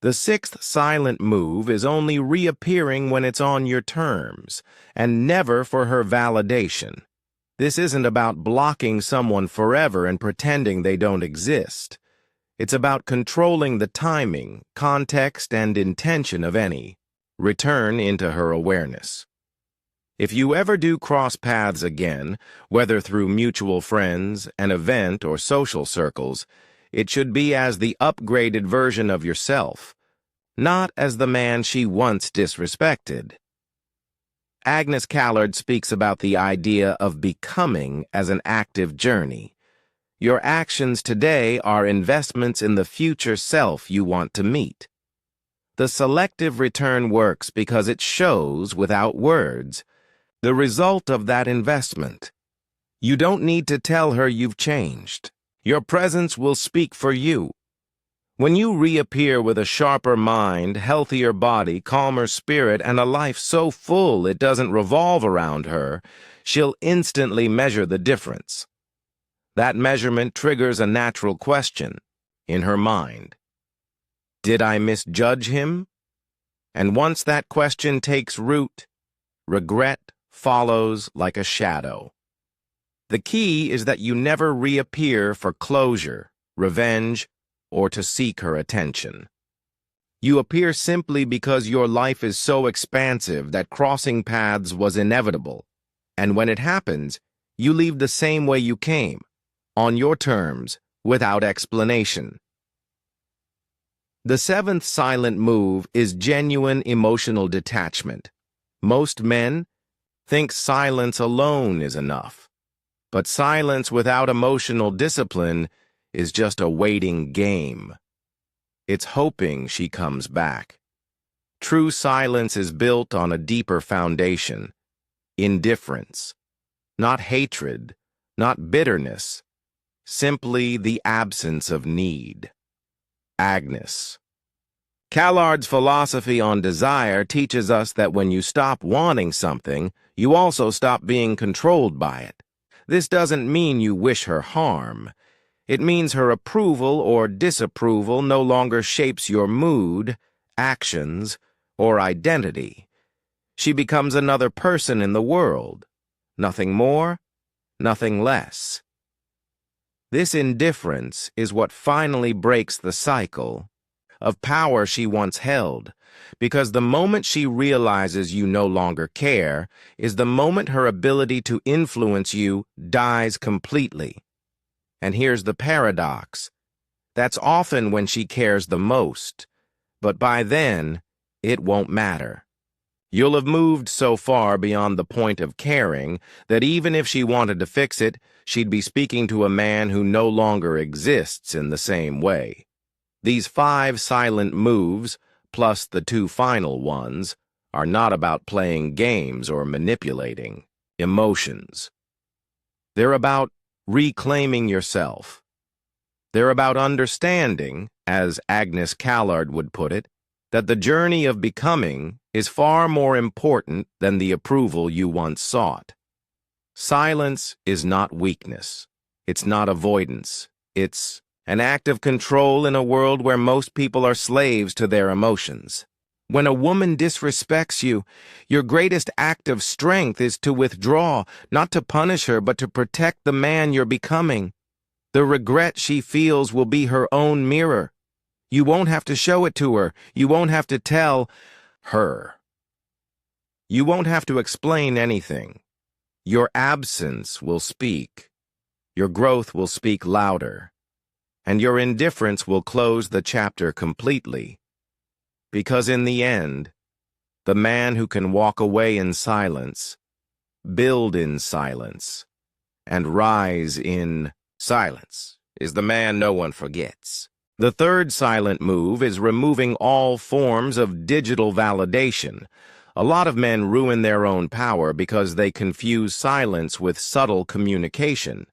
The sixth silent move is only reappearing when it's on your terms, and never for her validation. This isn't about blocking someone forever and pretending they don't exist. It's about controlling the timing, context, and intention of any return into her awareness. If you ever do cross paths again, whether through mutual friends, an event, or social circles, it should be as the upgraded version of yourself, not as the man she once disrespected. Agnes Callard speaks about the idea of becoming as an active journey. Your actions today are investments in the future self you want to meet. The selective return works because it shows, without words, the result of that investment. You don't need to tell her you've changed. Your presence will speak for you. When you reappear with a sharper mind, healthier body, calmer spirit, and a life so full it doesn't revolve around her, she'll instantly measure the difference. That measurement triggers a natural question in her mind. Did I misjudge him? And once that question takes root, regret follows like a shadow. The key is that you never reappear for closure, revenge, or to seek her attention. You appear simply because your life is so expansive that crossing paths was inevitable, and when it happens, you leave the same way you came, on your terms, without explanation. The seventh silent move is genuine emotional detachment. Most men think silence alone is enough, but silence without emotional discipline is just a waiting game. It's hoping she comes back. True silence is built on a deeper foundation: indifference, not hatred, not bitterness, simply the absence of need. Agnes Callard's philosophy on desire teaches us that when you stop wanting something, you also stop being controlled by it. This doesn't mean you wish her harm. It means her approval or disapproval no longer shapes your mood, actions, or identity. She becomes another person in the world. Nothing more, nothing less. This indifference is what finally breaks the cycle of power she once held, because the moment she realizes you no longer care is the moment her ability to influence you dies completely. And here's the paradox. That's often when she cares the most, but by then, it won't matter. You'll have moved so far beyond the point of caring that even if she wanted to fix it, she'd be speaking to a man who no longer exists in the same way. These 5 silent moves, plus the 2 final ones, are not about playing games or manipulating emotions. They're about reclaiming yourself. They're about understanding, as Agnes Callard would put it, that the journey of becoming is far more important than the approval you once sought. Silence is not weakness. It's not avoidance. It's an act of control in a world where most people are slaves to their emotions. When a woman disrespects you, your greatest act of strength is to withdraw, not to punish her, but to protect the man you're becoming. The regret she feels will be her own mirror. You won't have to show it to her. You won't have to tell her. You won't have to explain anything. Your absence will speak. Your growth will speak louder. And your indifference will close the chapter completely. Because in the end, the man who can walk away in silence, build in silence, and rise in silence is the man no one forgets. The third silent move is removing all forms of digital validation. A lot of men ruin their own power because they confuse silence with subtle communication.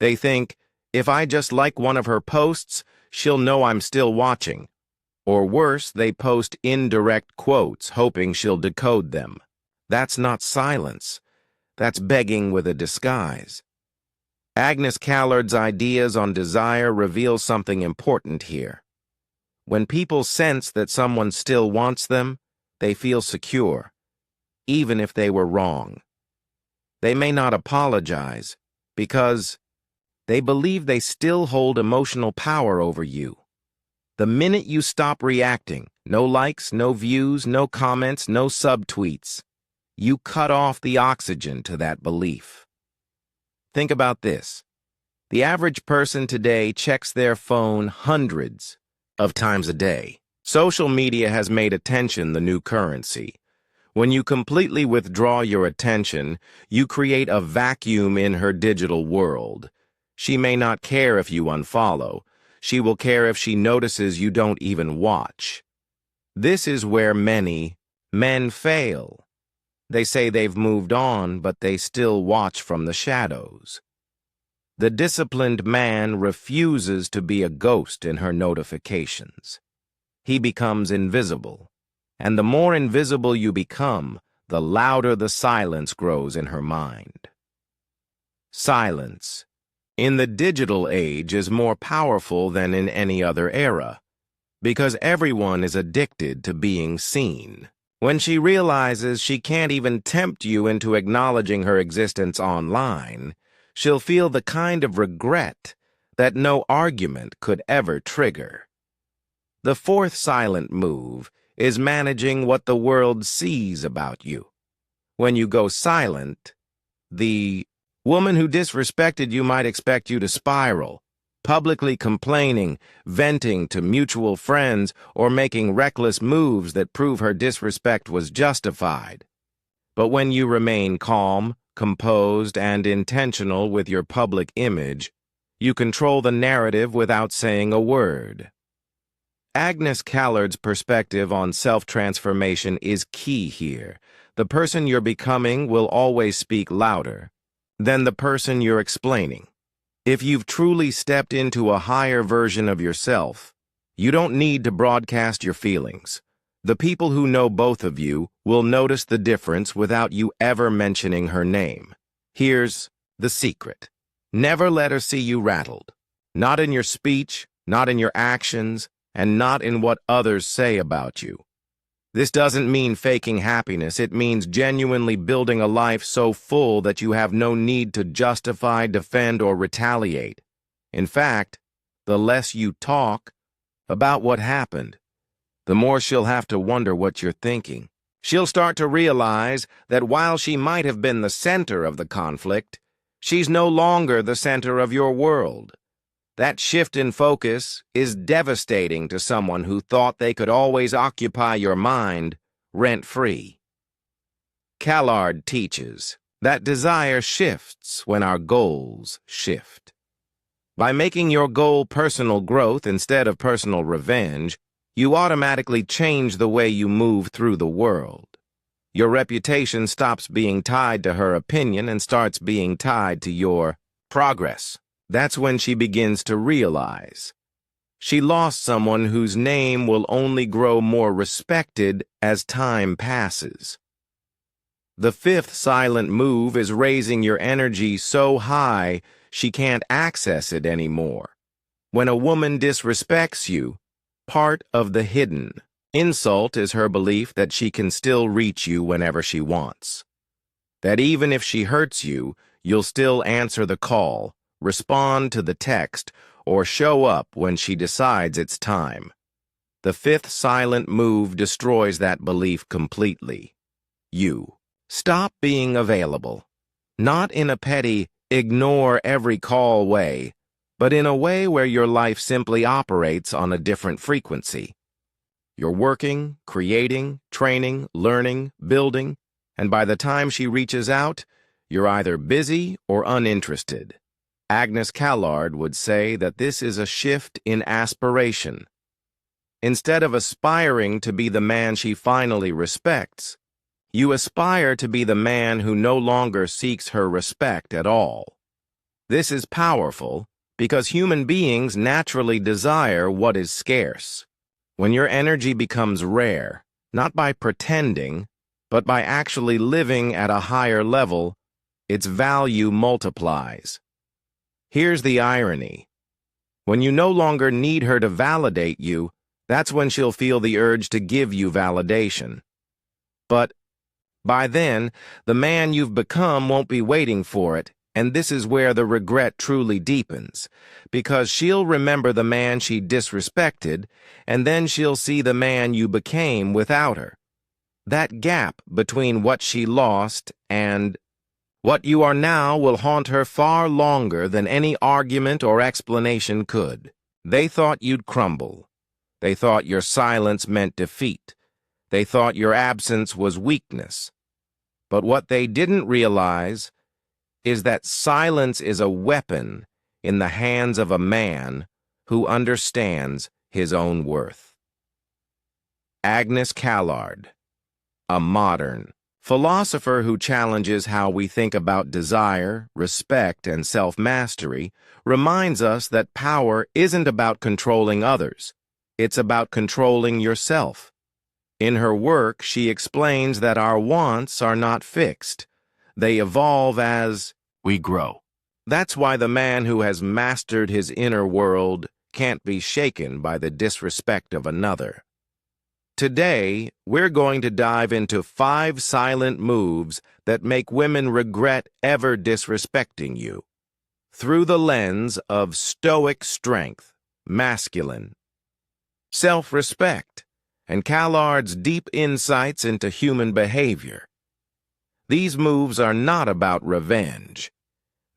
They think, if I just like one of her posts, she'll know I'm still watching. Or worse, they post indirect quotes, hoping she'll decode them. That's not silence. That's begging with a disguise. Agnes Callard's ideas on desire reveal something important here. When people sense that someone still wants them, they feel secure, even if they were wrong. They may not apologize because they believe they still hold emotional power over you. The minute you stop reacting, no likes, no views, no comments, no subtweets, you cut off the oxygen to that belief. Think about this. The average person today checks their phone hundreds of times a day. Social media has made attention the new currency. When you completely withdraw your attention, you create a vacuum in her digital world. She may not care if you unfollow. She will care if she notices you don't even watch. This is where many men fail. They say they've moved on, but they still watch from the shadows. The disciplined man refuses to be a ghost in her notifications. He becomes invisible. And the more invisible you become, the louder the silence grows in her mind. Silence, in the digital age, is more powerful than in any other era, because everyone is addicted to being seen. When she realizes she can't even tempt you into acknowledging her existence online, she'll feel the kind of regret that no argument could ever trigger. The fourth silent move is managing what the world sees about you. When you go silent, the woman who disrespected you might expect you to spiral, publicly complaining, venting to mutual friends, or making reckless moves that prove her disrespect was justified. But when you remain calm, composed, and intentional with your public image, you control the narrative without saying a word. Agnes Callard's perspective on self-transformation is key here. The person you're becoming will always speak louder than the person you're explaining. If you've truly stepped into a higher version of yourself, you don't need to broadcast your feelings. The people who know both of you will notice the difference without you ever mentioning her name. Here's the secret. Never let her see you rattled. Not in your speech, not in your actions, and not in what others say about you. This doesn't mean faking happiness. It means genuinely building a life so full that you have no need to justify, defend, or retaliate. In fact, the less you talk about what happened, the more she'll have to wonder what you're thinking. She'll start to realize that while she might have been the center of the conflict, she's no longer the center of your world. That shift in focus is devastating to someone who thought they could always occupy your mind rent-free. Callard teaches that desire shifts when our goals shift. By making your goal personal growth instead of personal revenge, you automatically change the way you move through the world. Your reputation stops being tied to her opinion and starts being tied to your progress. That's when she begins to realize she lost someone whose name will only grow more respected as time passes. The fifth silent move is raising your energy so high she can't access it anymore. When a woman disrespects you, part of the hidden insult is her belief that she can still reach you whenever she wants. That even if she hurts you, you'll still answer the call, respond to the text, or show up when she decides it's time. The fifth silent move destroys that belief completely. You stop being available, not in a petty, ignore every call way, but in a way where your life simply operates on a different frequency. You're working, creating, training, learning, building, and by the time she reaches out, you're either busy or uninterested. Agnes Callard would say that this is a shift in aspiration. Instead of aspiring to be the man she finally respects, you aspire to be the man who no longer seeks her respect at all. This is powerful because human beings naturally desire what is scarce. When your energy becomes rare, not by pretending, but by actually living at a higher level, its value multiplies. Here's the irony. When you no longer need her to validate you, That's when she'll feel the urge to give you validation. But by then, the man you've become won't be waiting for it, and this is where the regret truly deepens, because she'll remember the man she disrespected, and then she'll see the man you became without her. That gap between what she lost and what you are now will haunt her far longer than any argument or explanation could. They thought you'd crumble. They thought your silence meant defeat. They thought your absence was weakness. But what they didn't realize is that silence is a weapon in the hands of a man who understands his own worth. Agnes Callard, a modern philosopher who challenges how we think about desire, respect, and self-mastery, reminds us that power isn't about controlling others. It's about controlling yourself. In her work, she explains that our wants are not fixed. They evolve as we grow. That's why the man who has mastered his inner world can't be shaken by the disrespect of another. Today, we're going to dive into 5 silent moves that make women regret ever disrespecting you, through the lens of Stoic strength, masculine, self-respect, and Callard's deep insights into human behavior. These moves are not about revenge.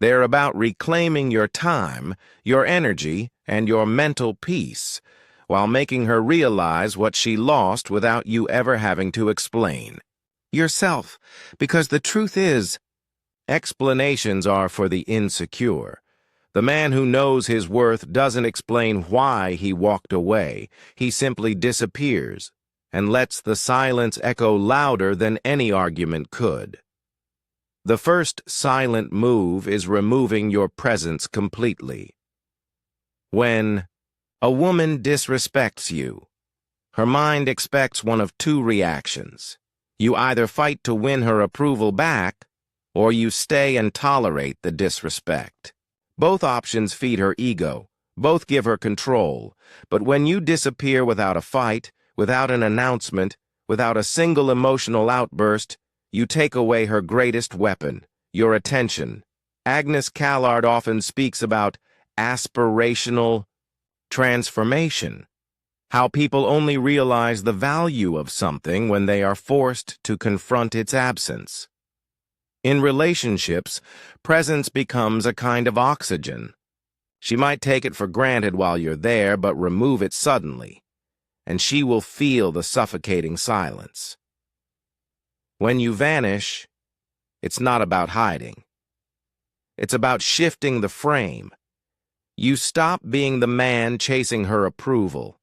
They're about reclaiming your time, your energy, and your mental peace, while making her realize what she lost without you ever having to explain. Yourself, because the truth is, explanations are for the insecure. The man who knows his worth doesn't explain why he walked away. He simply disappears and lets the silence echo louder than any argument could. The first silent move is removing your presence completely. When a woman disrespects you, her mind expects one of 2 reactions. You either fight to win her approval back, or you stay and tolerate the disrespect. Both options feed her ego. Both give her control. But when you disappear without a fight, without an announcement, without a single emotional outburst, you take away her greatest weapon, your attention. Agnes Callard often speaks about aspirational transformation, how people only realize the value of something when they are forced to confront its absence. In relationships, presence becomes a kind of oxygen. She might take it for granted while you're there, but remove it suddenly, and she will feel the suffocating silence. When you vanish, it's not about hiding. It's about shifting the frame. You stop being the man chasing her approval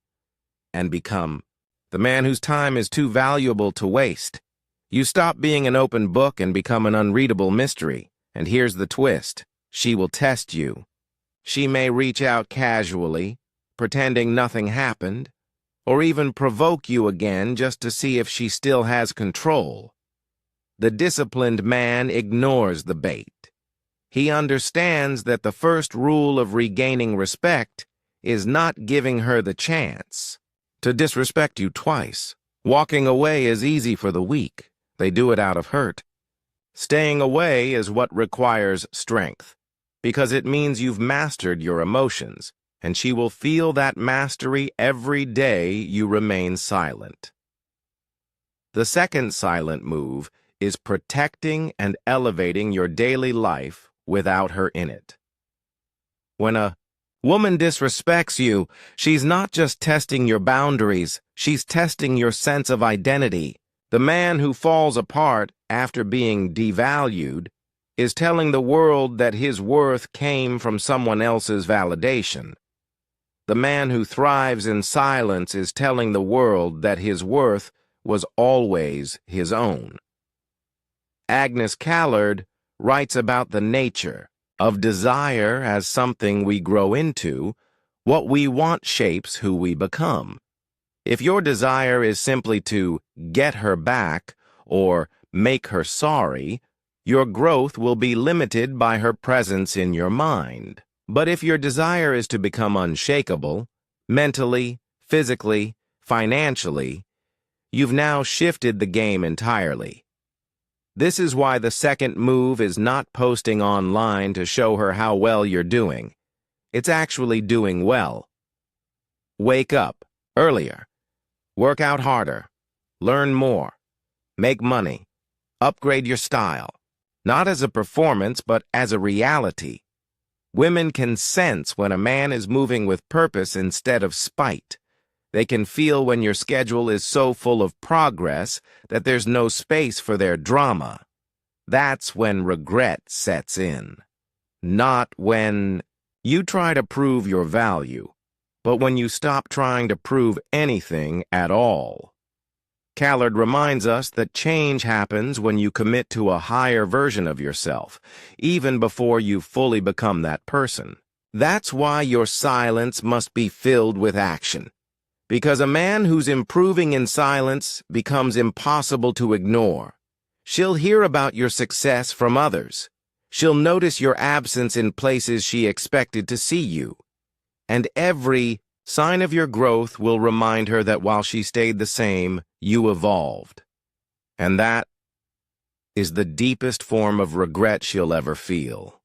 and become the man whose time is too valuable to waste. You stop being an open book and become an unreadable mystery. And here's the twist. She will test you. She may reach out casually, pretending nothing happened, or even provoke you again just to see if she still has control. The disciplined man ignores the bait. He understands that the first rule of regaining respect is not giving her the chance to disrespect you twice. Walking away is easy for the weak. They do it out of hurt. Staying away is what requires strength, because it means you've mastered your emotions, and she will feel that mastery every day you remain silent. The second silent move is protecting and elevating your daily life without her in it. When a woman disrespects you, she's not just testing your boundaries, she's testing your sense of identity. The man who falls apart after being devalued is telling the world that his worth came from someone else's validation. The man who thrives in silence is telling the world that his worth was always his own. Agnes Callard writes about the nature of desire as something we grow into. What we want shapes who we become. If your desire is simply to get her back or make her sorry, your growth will be limited by her presence in your mind. But if your desire is to become unshakable, mentally, physically, financially, you've now shifted the game entirely. This is why the second move is not posting online to show her how well you're doing. It's actually doing well. Wake up earlier. Work out harder. Learn more. Make money. Upgrade your style. Not as a performance, but as a reality. Women can sense when a man is moving with purpose instead of spite. They can feel when your schedule is so full of progress that there's no space for their drama. That's when regret sets in. Not when you try to prove your value, but when you stop trying to prove anything at all. Callard reminds us that change happens when you commit to a higher version of yourself, even before you fully become that person. That's why your silence must be filled with action. Because a man who's improving in silence becomes impossible to ignore. She'll hear about your success from others. She'll notice your absence in places she expected to see you. And every sign of your growth will remind her that while she stayed the same, you evolved. And that is the deepest form of regret she'll ever feel.